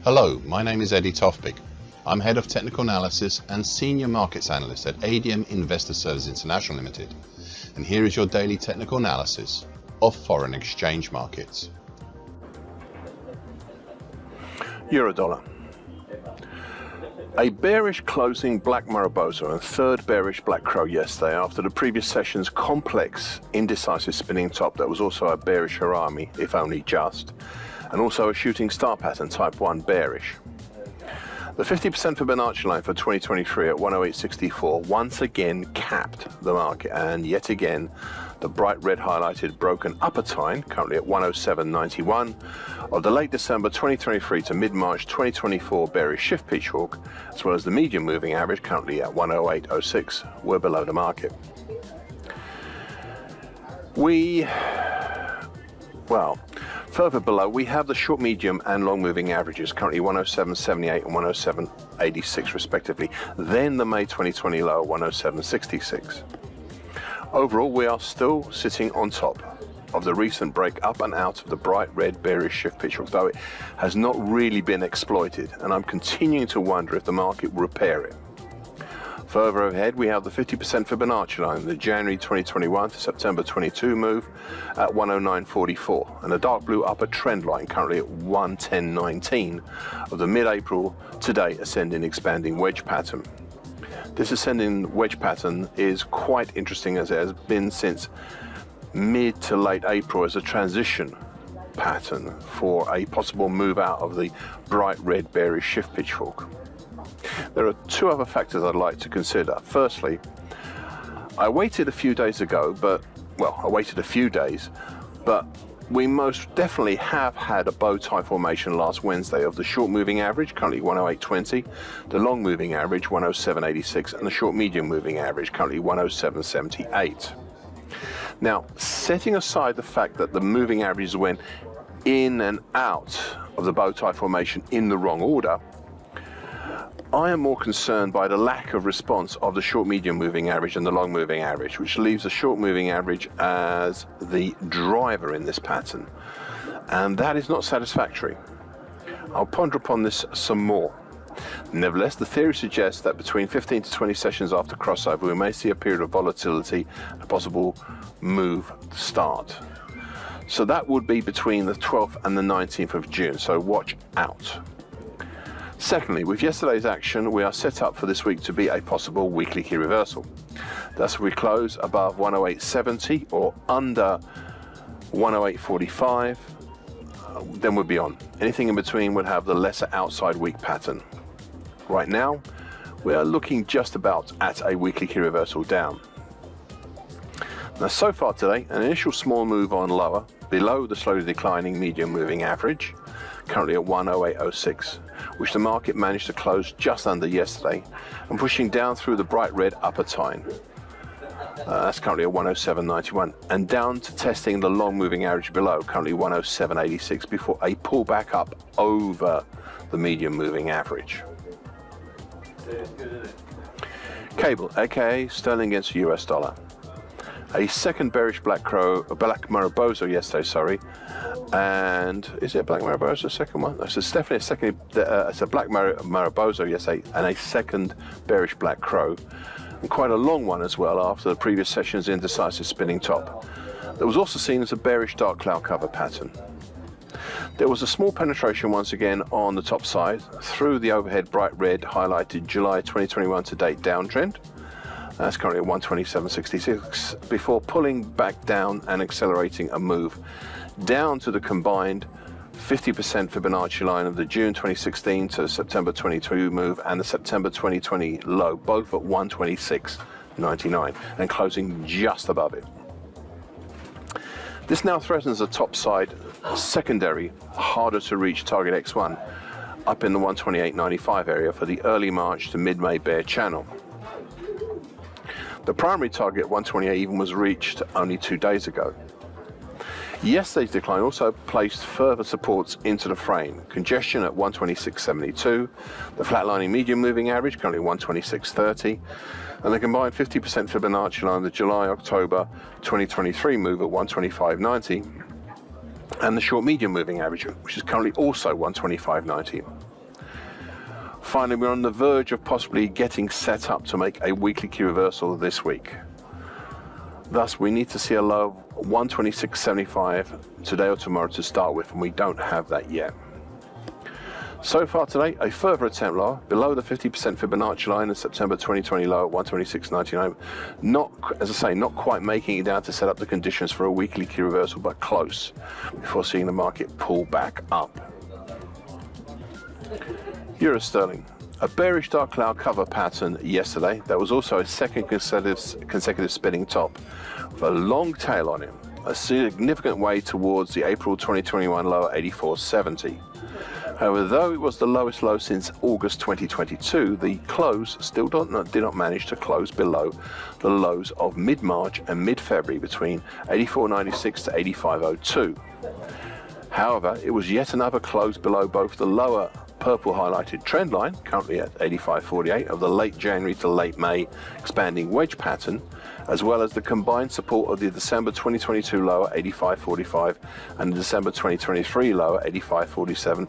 Hello, my name is Tofpik. I'm Head of Technical Analysis and Senior Markets Analyst at ADM Investor Services International Limited. And here is your daily technical analysis of foreign exchange markets. Euro dollar. A bearish closing Black Mariposa and third bearish Black Crow yesterday after the previous session's complex indecisive spinning top that was also a bearish harami, if only just, and also a shooting star pattern type 1 bearish. The 50% Fibonacci line for 2023 at 108.64 once again capped the market, and yet again the bright red highlighted broken upper time, currently at 107.91, of the late December 2023 to mid-March 2024 bearish shift pitch hawk, as well as the medium moving average currently at 108.06, were below the market. Further below, we have the short, medium and long moving averages, currently 107.78 and 107.86 respectively, then the May 2020 low at 107.66. Overall, we are still sitting on top of the recent break up and out of the bright red bearish shift pitch, although it has not really been exploited, and I'm continuing to wonder if the market will repair it. Further ahead, we have the 50% Fibonacci line, the January 2021 to September 22 move at 109.44, and a dark blue upper trend line currently at 110.19 of the mid-April today ascending expanding wedge pattern. This ascending wedge pattern is quite interesting, as it has been since mid to late April as a transition pattern for a possible move out of the bright red bearish shift pitch hawk. There are two other factors I'd like to consider. Firstly, I waited a few days, but we most definitely have had a bow tie formation last Wednesday of the short moving average, currently 108.20, the long moving average 107.86, and the short medium moving average, currently 107.78. Now, setting aside the fact that the moving averages went in and out of the bow tie formation in the wrong order, I am more concerned by the lack of response of the short medium moving average and the long moving average, which leaves the short moving average as the driver in this pattern, and that is not satisfactory. I'll ponder upon this some more. Nevertheless, the theory suggests that between 15 to 20 sessions after crossover we may see a period of volatility and a possible move start. So that would be between the 12th and the 19th of June, so watch out. Secondly, with yesterday's action, we are set up for this week to be a possible weekly key reversal. Thus, if we close above 108.70 or under 108.45, then we'll be on. Anything in between would have the lesser outside weak pattern. Right now, we are looking just about at a weekly key reversal down. Now, so far today, an initial small move on lower, below the slowly declining medium moving average, currently at 108.06, which the market managed to close just under yesterday, and pushing down through the bright red upper time. That's currently at 107.91, and down to testing the long moving average below, currently 107.86, before a pullback up over the medium moving average. Cable, aka sterling against the US dollar. A second bearish Black Mariposa yesterday, and is it Black Mariposa, second one? It's definitely a second, it's a Black Mariposa yesterday, and a second bearish Black Crow, and quite a long one as well after the previous session's indecisive spinning top. That was also seen as a bearish dark cloud cover pattern. There was a small penetration once again on the top side through the overhead bright red highlighted July 2021 to date downtrend. That's currently at 127.66 before pulling back down and accelerating a move down to the combined 50% Fibonacci line of the June 2016 to September 2022 move and the September 2020 low, both at 126.99 and closing just above it. This now threatens a topside secondary, harder to reach target X1 up in the 128.95 area for the early March to mid-May bear channel. The primary target 128 even was reached only 2 days ago. Yesterday's decline also placed further supports into the frame. Congestion at 126.72, the flatlining medium moving average currently 126.30, and the combined 50% Fibonacci line of the July-October 2023 move at 125.90, and the short medium moving average, which is currently also 125.90. Finally, we're on the verge of possibly getting set up to make a weekly key reversal this week. Thus, we need to see a low of 126.75 today or tomorrow to start with, and we don't have that yet. So far today, a further attempt lower, below the 50% Fibonacci line in September 2020 low at 126.99. Not, as I say, not quite making it down to set up the conditions for a weekly key reversal, but close, before seeing the market pull back up. Euro sterling. A bearish dark cloud cover pattern yesterday. There was also a second consecutive spinning top with a long tail on it, a significant way towards the April 2021 low at 84.70. However, though it was the lowest low since August 2022, the close still did not manage to close below the lows of mid-March and mid-February between 84.96 to 85.02. However, it was yet another close below both the lower purple highlighted trend line, currently at 85.48, of the late January to late May expanding wedge pattern, as well as the combined support of the December 2022 low at 85.45 and the December 2023 low at 85.47,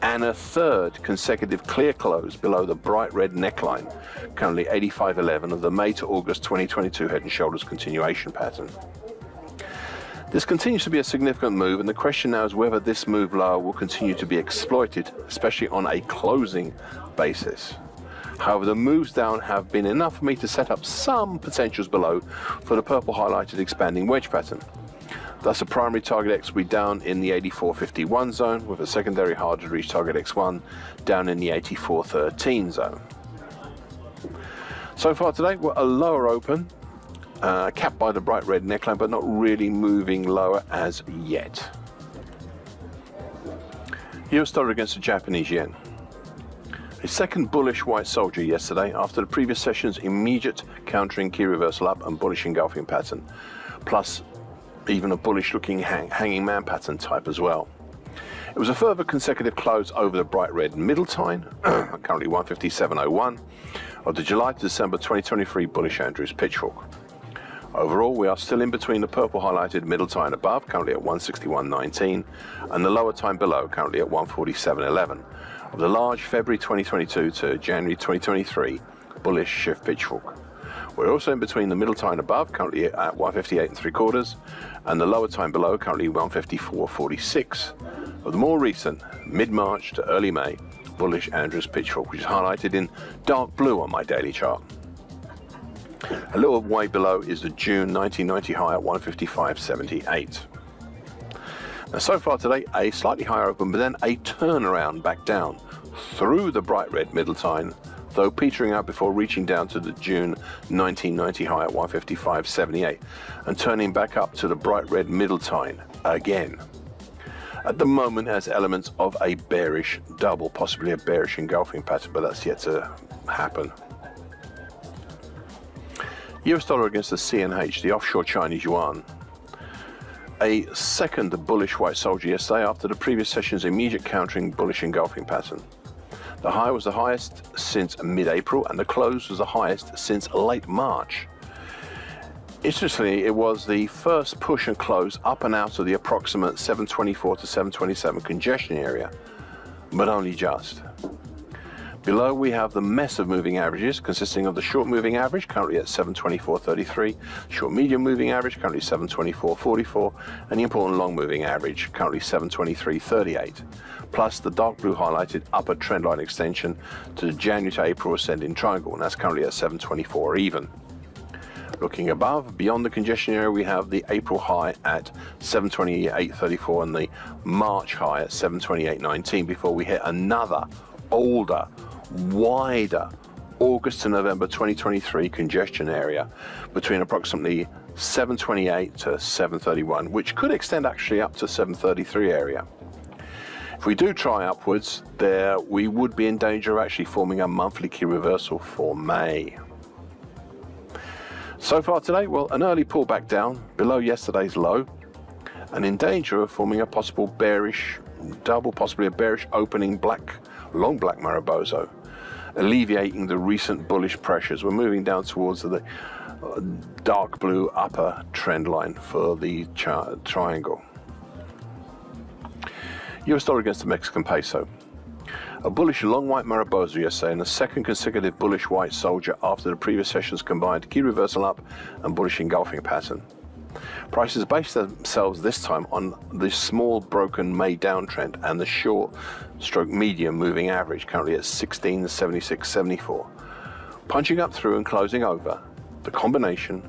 and a third consecutive clear close below the bright red neckline, currently 85.11, of the May to August 2022 head and shoulders continuation pattern. This continues to be a significant move, and the question now is whether this move lower will continue to be exploited, especially on a closing basis. However, the moves down have been enough for me to set up some potentials below for the purple highlighted expanding wedge pattern. Thus, a primary target X will be down in the 84.51 zone, with a secondary harder to reach target X1 down in the 84.13 zone. So far today, we're a lower open, capped by the bright red neckline, but not really moving lower as yet. US dollar against the Japanese yen. A second bullish white soldier yesterday after the previous session's immediate countering key reversal up and bullish engulfing pattern, plus even a bullish looking hanging man pattern type as well. It was a further consecutive close over the bright red middle time, currently 157.01, of the July to December 2023 bullish Andrews pitchfork. Overall, we are still in between the purple highlighted middle time above, currently at 161.19, and the lower time below, currently at 147.11, of the large February 2022 to January 2023 bullish shift pitchfork. We're also in between the middle time above, currently at 158.75, and the lower time below, currently 154.46, of the more recent mid-March to early May bullish Andrews pitchfork, which is highlighted in dark blue on my daily chart. A little way below is the June 1990 high at 155.78. Now, so far today, a slightly higher open, but then a turnaround back down through the bright red middle time, though petering out before reaching down to the June 1990 high at 155.78 and turning back up to the bright red middle time again. At the moment, it has elements of a bearish double, possibly a bearish engulfing pattern, but that's yet to happen. US dollar against the CNH, the offshore Chinese yuan. A second bullish white soldier yesterday after the previous session's immediate countering bullish engulfing pattern. The high was the highest since mid-April, and the close was the highest since late March. Interestingly, it was the first push and close up and out of the approximate 724 to 727 congestion area, but only just. Below we have the mess of moving averages consisting of the short moving average currently at 724.33, short medium moving average currently 724.44, and the important long moving average currently 723.38, plus the dark blue highlighted upper trendline extension to the January to April ascending triangle, and that's currently at 724 even. Looking above, beyond the congestion area, we have the April high at 728.34 and the March high at 728.19 before we hit another older, wider August to November 2023 congestion area between approximately 728 to 731, which could extend actually up to 733 area. If we do try upwards there, we would be in danger of actually forming a monthly key reversal for May. So far today, well, an early pullback down below yesterday's low and in danger of forming a possible bearish double, possibly a bearish opening long black Mariposa, alleviating the recent bullish pressures. We're moving down towards the dark blue upper trend line for the triangle. US dollar against the Mexican peso. A bullish long white Mariposa yesterday and a second consecutive bullish white soldier after the previous session's combined key reversal up and bullish engulfing pattern. Prices based themselves this time on the small broken May downtrend and the short stroke medium moving average, currently at 1676.74. Punching up through and closing over the combination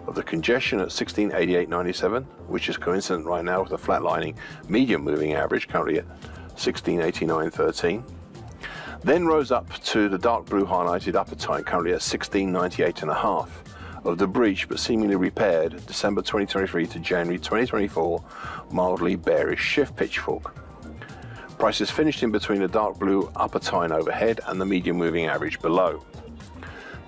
of the congestion at 1688.97, which is coincident right now with the flatlining medium moving average, currently at 1689.13. Then rose up to the dark blue highlighted upper tight, currently at 1698.5. Of the breach but seemingly repaired December 2023 to January 2024 mildly bearish shift pitchfork. Prices finished in between the dark blue upper tine overhead and the medium moving average below.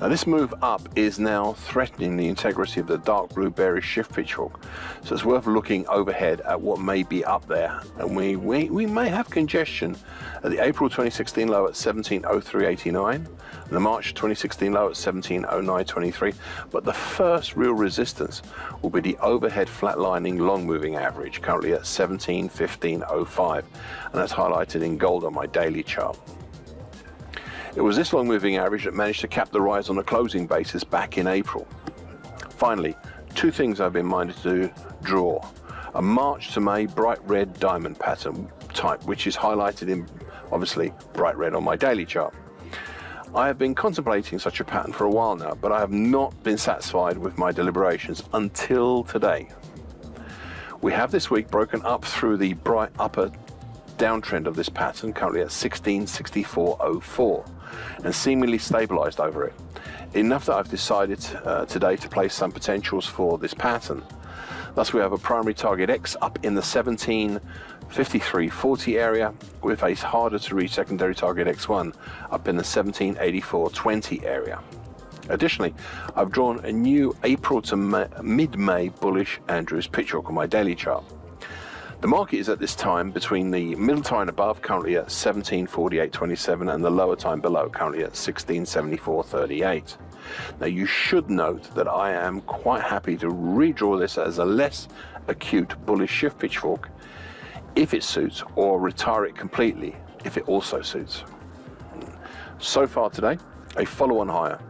Now this move up is now threatening the integrity of the dark blue bearish shift pitchfork, so it's worth looking overhead at what may be up there, and we may have congestion at the April 2016 low at 1703.89 and the March 2016 low at 1709.23, but the first real resistance will be the overhead flatlining long moving average, currently at 1715.05, and that's highlighted in gold on my daily chart. It was this long moving average that managed to cap the rise on a closing basis back in April. Finally, two things I've been minded to draw. A March to May bright red diamond pattern type, which is highlighted in obviously bright red on my daily chart. I have been contemplating such a pattern for a while now, but I have not been satisfied with my deliberations until today. We have this week broken up through the bright upper downtrend of this pattern, currently at 1664.04, and seemingly stabilized over it. Enough that I've decided today to place some potentials for this pattern. Thus we have a primary target X up in the 1753.40 area, with a harder to reach secondary target X1 up in the 1784.20 area. Additionally, I've drawn a new April to mid-May bullish Andrews pitchfork on my daily chart. The market is at this time between the middle time above, currently at 1748.27, and the lower time below, currently at 1674.38. Now you should note that I am quite happy to redraw this as a less acute bullish shift pitchfork if it suits, or retire it completely if it also suits. So far today, a follow-on higher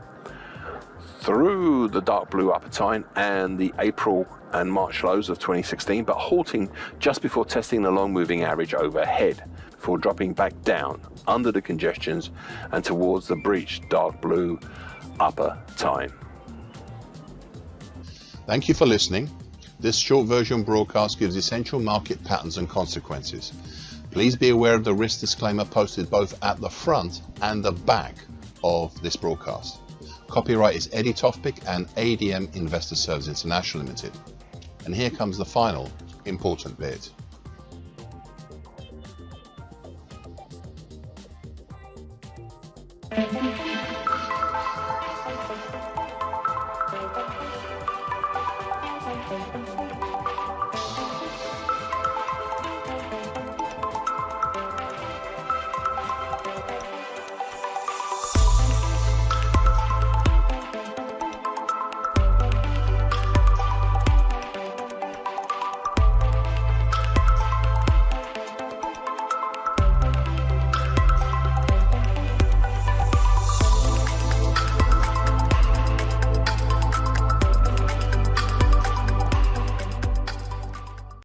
through the dark blue upper tine and the April and March lows of 2016, but halting just before testing the long moving average overhead before dropping back down under the congestions and towards the breached dark blue upper tine. Thank you for listening. This short version broadcast gives essential market patterns and consequences. Please be aware of the risk disclaimer posted both at the front and the back of this broadcast. Copyright is Eddie Tofpik and ADM Investor Services International Limited. And here comes the final important bit.